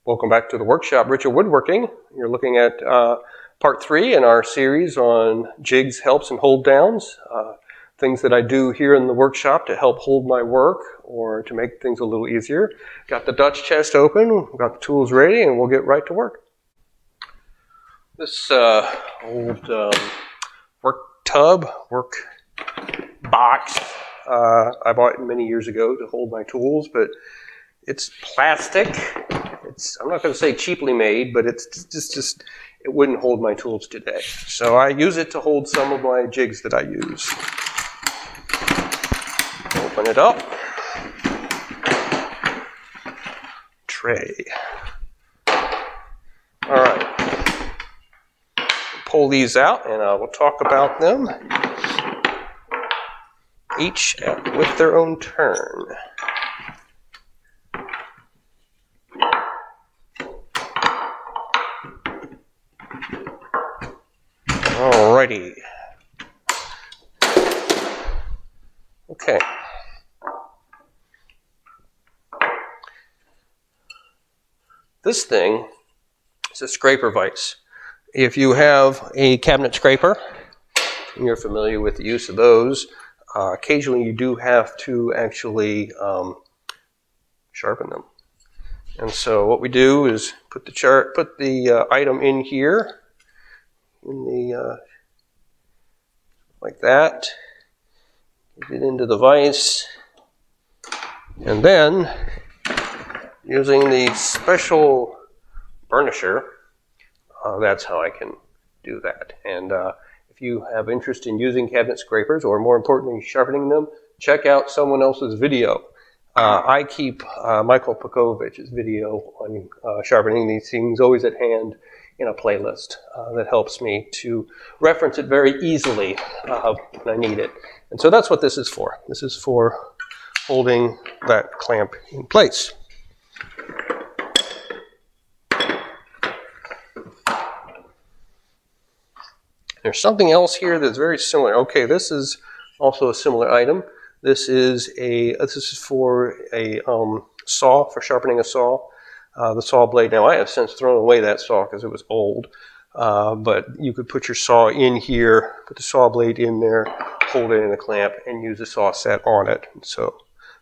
Welcome back to the workshop, Richard Woodworking. You're looking at part 3 in our series on jigs, helps, and hold downs. Things that I do here in the workshop to help hold my work or to make things a little easier. Got the Dutch chest open, got the tools ready, and we'll get right to work. This old work tub, work box, I bought many years ago to hold my tools, but it's plastic. I'm not going to say cheaply made, but it's just it wouldn't hold my tools today. So I use it to hold some of my jigs that I use. Open it up. Tray. All right. Pull these out, and I will talk about them each with their own turn. Alrighty. Okay. This thing is a scraper vise. If you have a cabinet scraper, and you're familiar with the use of those, occasionally you do have to actually sharpen them. And so what we do is put the item in here. Like that, get it into the vise, and then using the special burnisher, that's how I can do that. And if you have interest in using cabinet scrapers, or more importantly sharpening them, check out someone else's video. I keep Michael Pokovich's video on sharpening these things always at hand in a playlist that helps me to reference it very easily when I need it. And so that's what this is for. This is for holding that clamp in place. There's something else here that's very similar. Okay, this is also a similar item. This is for a saw, for sharpening a saw. The saw blade. Now I have since thrown away that saw because it was old, but you could put your saw in here, put the saw blade in there, hold it in a clamp, and use the saw set on it. So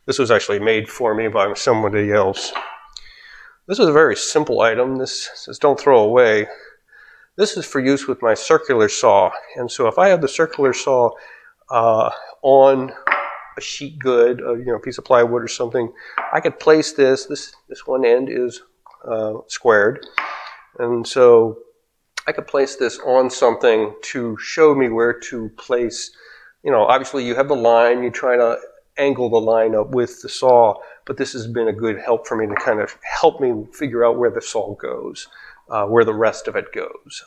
this was actually made for me by somebody else. This is a very simple item. This says don't throw away. This is for use with my circular saw, and so if I have the circular saw on a sheet good, a piece of plywood or something, I could place this one end is squared, and so I could place this on something to show me where to place. Obviously you have the line, you try to angle the line up with the saw, but this has been a good help for me to kind of help me figure out where the saw goes, where the rest of it goes,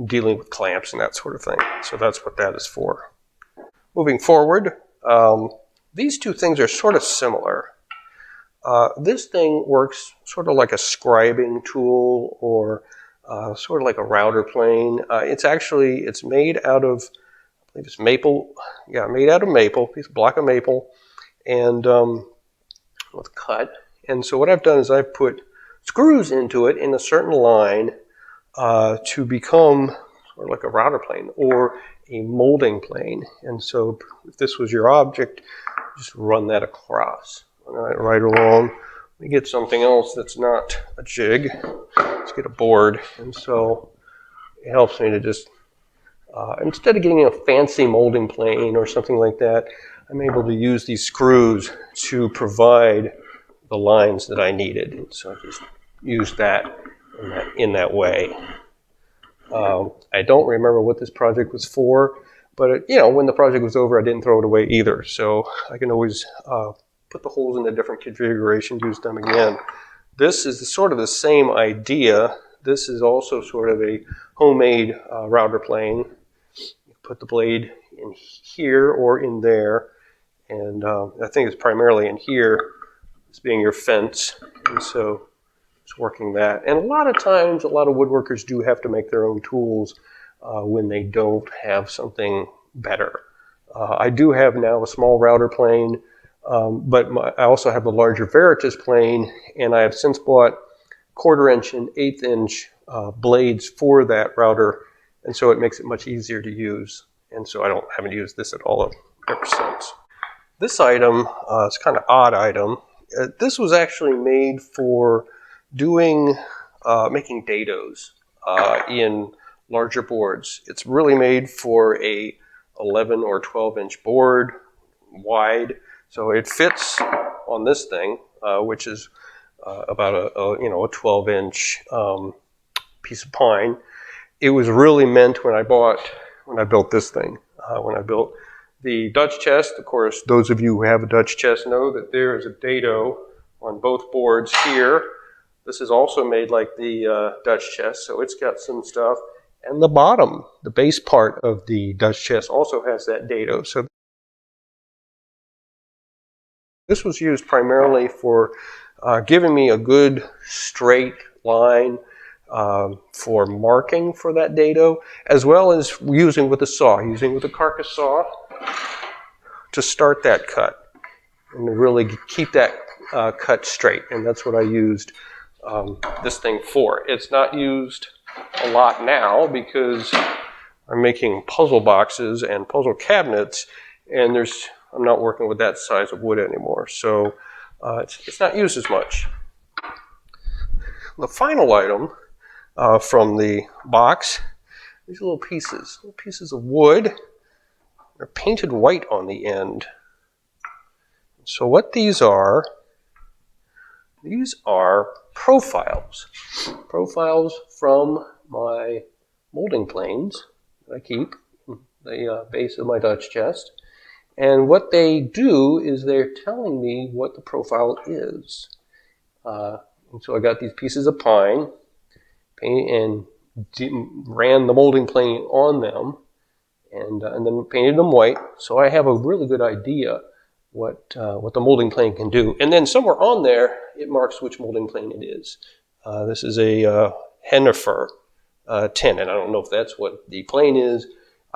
dealing with clamps and that sort of thing. So that's what that is for. Moving forward, these two things are sort of similar. This thing works sort of like a scribing tool, or sort of like a router plane. It's made out of, I believe it's maple. Yeah, made out of maple, piece of block of maple, and with cut. And so what I've done is I've put screws into it in a certain line to become sort of like a router plane or a molding plane. And so if this was your object, just run that across. All right along. We get something else that's not a jig. Let's get a board. And so it helps me to just, instead of getting a fancy molding plane or something like that, I'm able to use these screws to provide the lines that I needed. And so I just use that in that way. I don't remember what this project was for, but when the project was over, I didn't throw it away either. So I can always put the holes in a different configuration, use them again. This is sort of the same idea. This is also sort of a homemade router plane. You put the blade in here or in there, and I think it's primarily in here, as being your fence, and so it's working that. And a lot of times, a lot of woodworkers do have to make their own tools when they don't have something better. I do have now a small router plane, but I also have the larger Veritas plane, and I have since bought 1/4" and 1/8" blades for that router, and so it makes it much easier to use. And so I haven't used this at all ever since. This item is kind of odd item. This was actually made for doing making dados in larger boards. It's really made for a 11 or 12" board wide, so it fits on this thing, which is about a 12" piece of pine. It was really meant when I built this thing. When I built the Dutch chest, of course, those of you who have a Dutch chest know that there is a dado on both boards here. This is also made like the Dutch chest, so it's got some stuff. And the bottom, the base part of the Dutch chest also has that dado. So this was used primarily for giving me a good straight line for marking for that dado, as well as using with a carcass saw to start that cut and to really keep that cut straight. And that's what I used this thing for. It's not used a lot now because I'm making puzzle boxes and puzzle cabinets, and I'm not working with that size of wood anymore, so it's not used as much. The final item from the box, these little pieces of wood. They're painted white on the end. So what these are profiles. Profiles from my molding planes that I keep in the base of my Dutch chest. And what they do is they're telling me what the profile is. And so I got these pieces of pine and ran the molding plane on them, and then painted them white. So I have a really good idea what the molding plane can do. And then somewhere on there, it marks which molding plane it is. This is a Hennifer 10, and I don't know if that's what the plane is.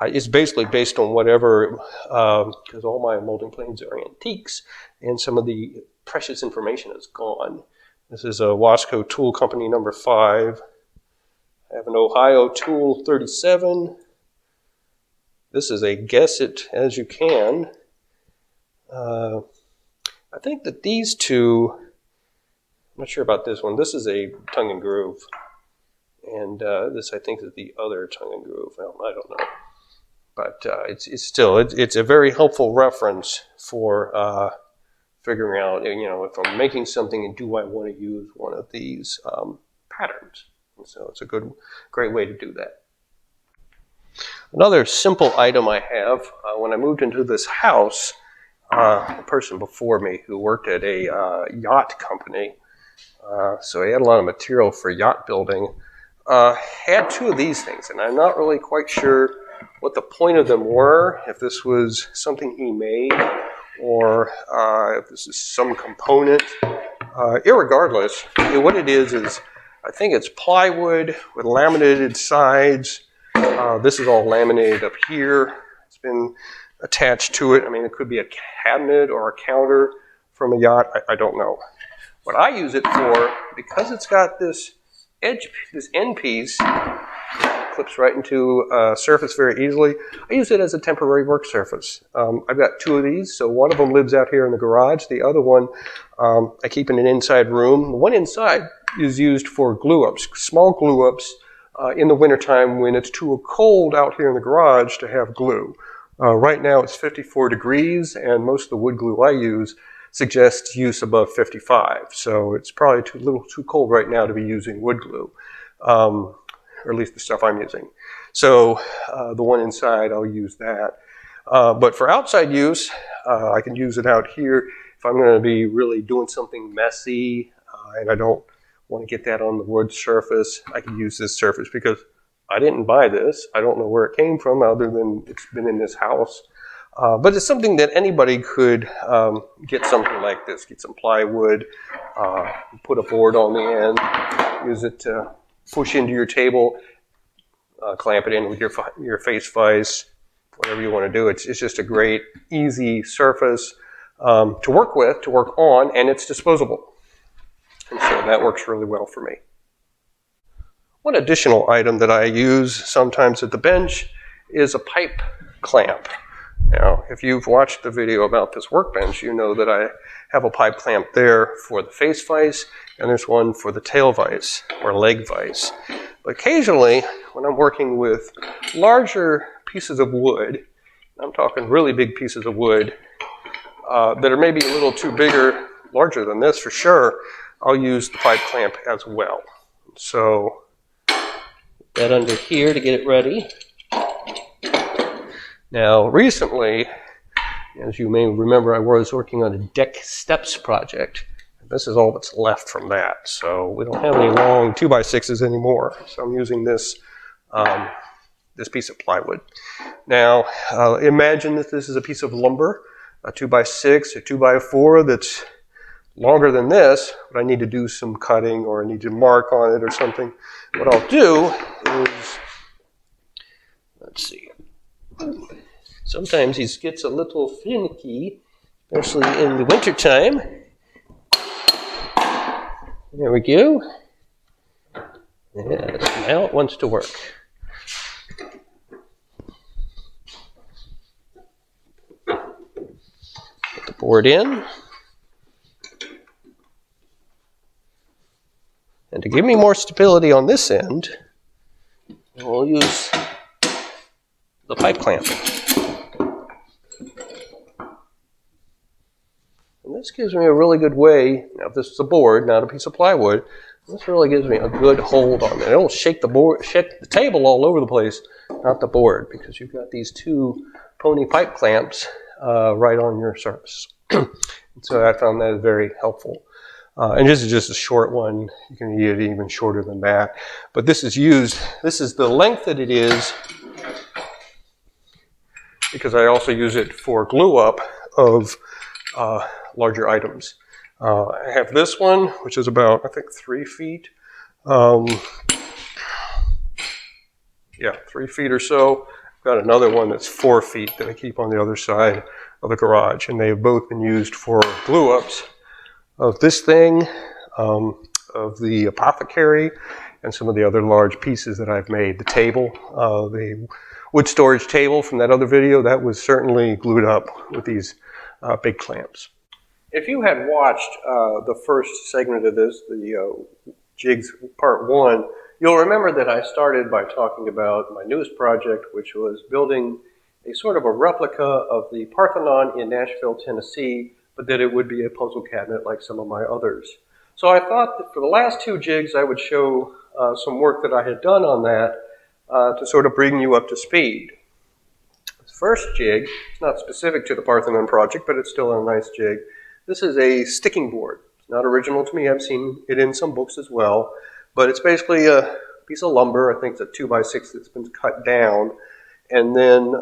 It's basically based on whatever, because all my molding planes are antiques, and some of the precious information is gone. This is a Wasco Tool Company number 5. I have an Ohio Tool 37. This is a Guess It As You Can. I think that these two, I'm not sure about this one. This is a tongue and groove. And this, I think, is the other tongue and groove. Well, I don't know. But it's a very helpful reference for figuring out, if I'm making something and do I want to use one of these patterns. And so it's a great way to do that. Another simple item I have, when I moved into this house, a person before me who worked at a yacht company, so he had a lot of material for yacht building, had 2 of these things, and I'm not really quite sure what the point of them were, if this was something he made, or if this is some component. Irregardless, what it is I think it's plywood with laminated sides. This is all laminated up here. It's been attached to it. I mean, it could be a cabinet or a counter from a yacht. I don't know. What I use it for, because it's got this end piece, clips right into a surface very easily. I use it as a temporary work surface. I've got 2 of these, so one of them lives out here in the garage. The other one I keep in an inside room. The one inside is used for glue-ups, small glue-ups in the wintertime when it's too cold out here in the garage to have glue. Right now it's 54 degrees, and most of the wood glue I use suggests use above 55. So it's probably a little too cold right now to be using wood glue. Or at least the stuff I'm using. So the one inside, I'll use that. But for outside use, I can use it out here if I'm going to be really doing something messy and I don't want to get that on the wood surface. I can use this surface because I didn't buy this. I don't know where it came from other than it's been in this house. But it's something that anybody could get something like this. Get some plywood, put a board on the end, use it to push into your table, clamp it in with your face vise, whatever you want to do. It's just a great, easy surface to work with, to work on, and it's disposable. And so that works really well for me. One additional item that I use sometimes at the bench is a pipe clamp. Now, if you've watched the video about this workbench, you know that I have a pipe clamp there for the face vise, and there's one for the tail vise or leg vise. But occasionally, when I'm working with larger pieces of wood, I'm talking really big pieces of wood that are maybe a little too big or larger than this for sure, I'll use the pipe clamp as well. So, that under here to get it ready. Now, recently, as you may remember, I was working on a deck steps project. This is all that's left from that. So we don't have any long 2x6s anymore. So I'm using this, this piece of plywood. Now, imagine that this is a piece of lumber, a 2x6, a 2x4 that's longer than this, but I need to do some cutting or I need to mark on it or something. What I'll do is, let's see. Sometimes he gets a little finicky, especially in the wintertime. There we go. Yes, now it wants to work. Put the board in. And to give me more stability on this end, we'll use the pipe clamp. And this gives me a really good way, now if this is a board, not a piece of plywood, this really gives me a good hold on it. It'll shake the table all over the place, not the board, because you've got these two pony pipe clamps right on your surface. So I found that very helpful. And this is just a short one. You can get it even shorter than that. But this is used, this is the length that it is, because I also use it for glue up of larger items. I have this one, which is about, I think, 3 feet. Yeah, 3 feet or so. I've got another one that's 4 feet that I keep on the other side of the garage. And they have both been used for glue ups of this thing, of the apothecary, and some of the other large pieces that I've made. The table, the wood storage table from that other video, that was certainly glued up with these big clamps. If you had watched the first segment of this, the Jigs Part 1, you'll remember that I started by talking about my newest project, which was building a sort of a replica of the Parthenon in Nashville, Tennessee, but that it would be a puzzle cabinet like some of my others. So I thought that for the last 2 jigs, I would show some work that I had done on that to sort of bring you up to speed. This first jig, it's not specific to the Parthenon project, but it's still a nice jig. This is a sticking board. It's not original to me. I've seen it in some books as well. But it's basically a piece of lumber. I think it's a 2x6 that's been cut down. And then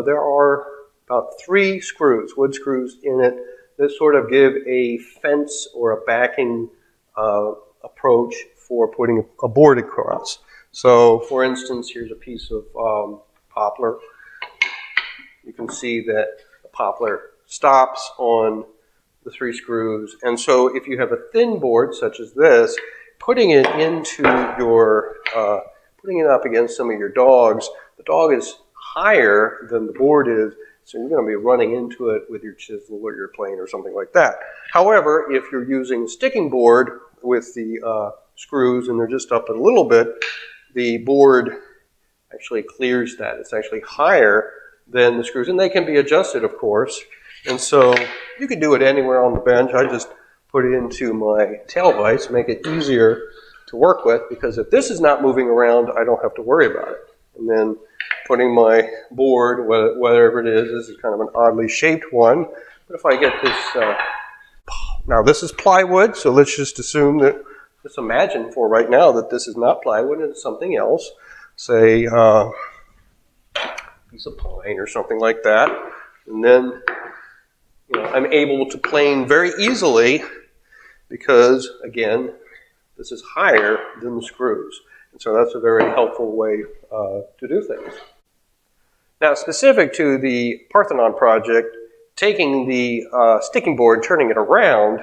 there are about 3 screws, wood screws in it, that sort of give a fence or a backing approach for putting a board across. So, for instance, here's a piece of poplar. You can see that the poplar stops on the 3 screws. And so if you have a thin board such as this, putting it into your, putting it up against some of your dogs, the dog is higher than the board is, so you're going to be running into it with your chisel or your plane or something like that. However, if you're using a sticking board with the screws and they're just up a little bit, the board actually clears that. It's actually higher than the screws, and they can be adjusted, of course. And so you can do it anywhere on the bench. I just put it into my tail vise, make it easier to work with, because if this is not moving around, I don't have to worry about it. And then putting my board, whatever it is, this is kind of an oddly shaped one. But if I get this, now this is plywood, so let's just assume that, let's imagine for right now that this is not plywood and it's something else. Say a piece of pine or something like that. And then I'm able to plane very easily because, again, this is higher than the screws. And so that's a very helpful way to do things. Now, specific to the Parthenon project, taking the sticking board, turning it around,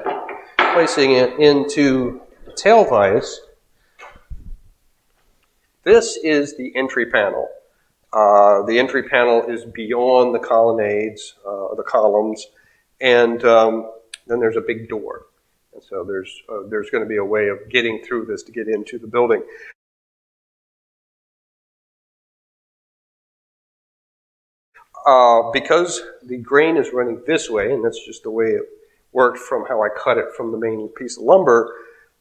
placing it into the tail vise, This is the entry panel. The entry panel is beyond the colonnades, the columns, and then there's a big door. And so there's going to be a way of getting through this to get into the building. Because the grain is running this way, and that's just the way it worked from how I cut it from the main piece of lumber,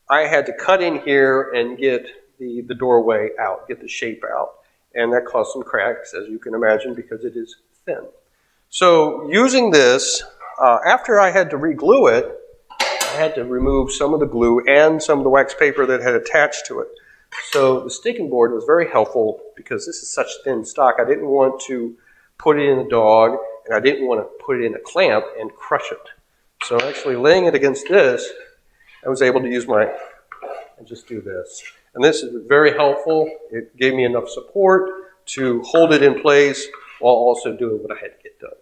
I had to cut in here and get the doorway out, get the shape out. And that caused some cracks, as you can imagine, because it is thin. So using this, after I had to re-glue it, I had to remove some of the glue and some of the wax paper that had attached to it. So the sticking board was very helpful because this is such thin stock. I didn't want to put it in a dog, and I didn't want to put it in a clamp and crush it. So actually laying it against this, I was able to use and just do this. And this is very helpful. It gave me enough support to hold it in place while also doing what I had to get done.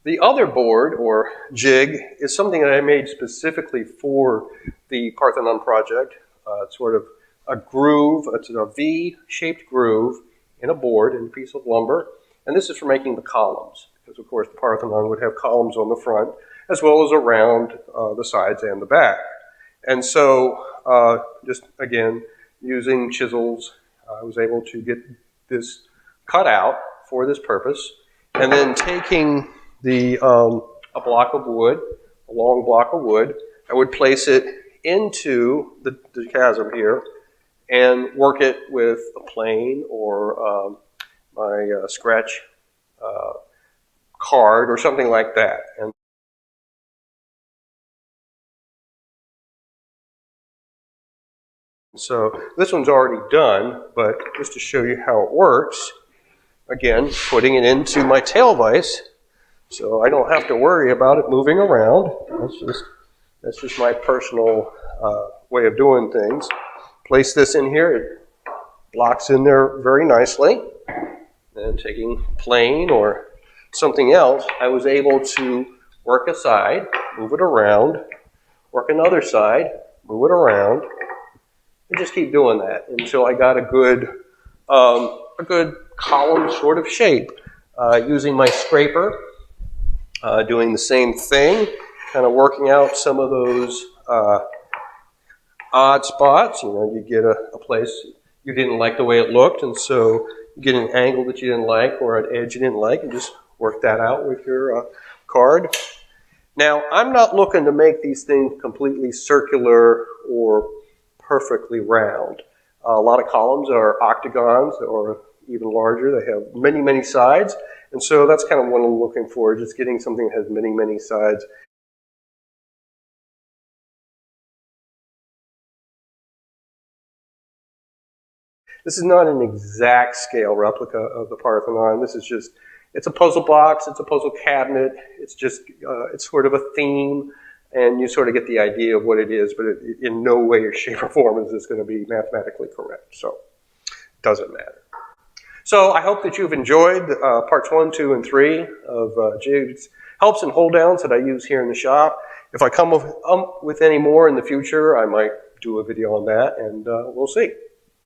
The other board, or jig, is something that I made specifically for the Parthenon project. It's sort of a groove. It's a V-shaped groove in a board, in a piece of lumber. And this is for making the columns, because of course the Parthenon would have columns on the front, as well as around the sides and the back. And so, just again, using chisels, I was able to get this cut out for this purpose. And then taking a block of wood, a long block of wood, I would place it into the chasm here and work it with a plane or my scratch card or something like that. And so this one's already done, but just to show you how it works, again, putting it into my tail vise, so I don't have to worry about it moving around. That's just my personal way of doing things. Place this in here, it locks in there very nicely. And taking plane or something else, I was able to work a side, move it around, work another side, move it around, and just keep doing that until I got a good column sort of shape. Using my scraper, doing the same thing, kind of working out some of those odd spots. You know, you get a place you didn't like the way it looked, and so you get an angle that you didn't like or an edge you didn't like, and just work that out with your card. Now, I'm not looking to make these things completely circular or perfectly round. A lot of columns are octagons or even larger. They have many, many sides. And so that's kind of what I'm looking for, just getting something that has many, many sides. This is not an exact scale replica of the Parthenon. This is just, it's a puzzle box, it's a puzzle cabinet. It's just, it's sort of a theme. And you sort of get the idea of what it is, but in no way or shape or form is this going to be mathematically correct. So it doesn't matter. So I hope that you've enjoyed parts 1, 2, and 3 of Jigs helps and hold downs that I use here in the shop. If I come with any more in the future, I might do a video on that, and we'll see.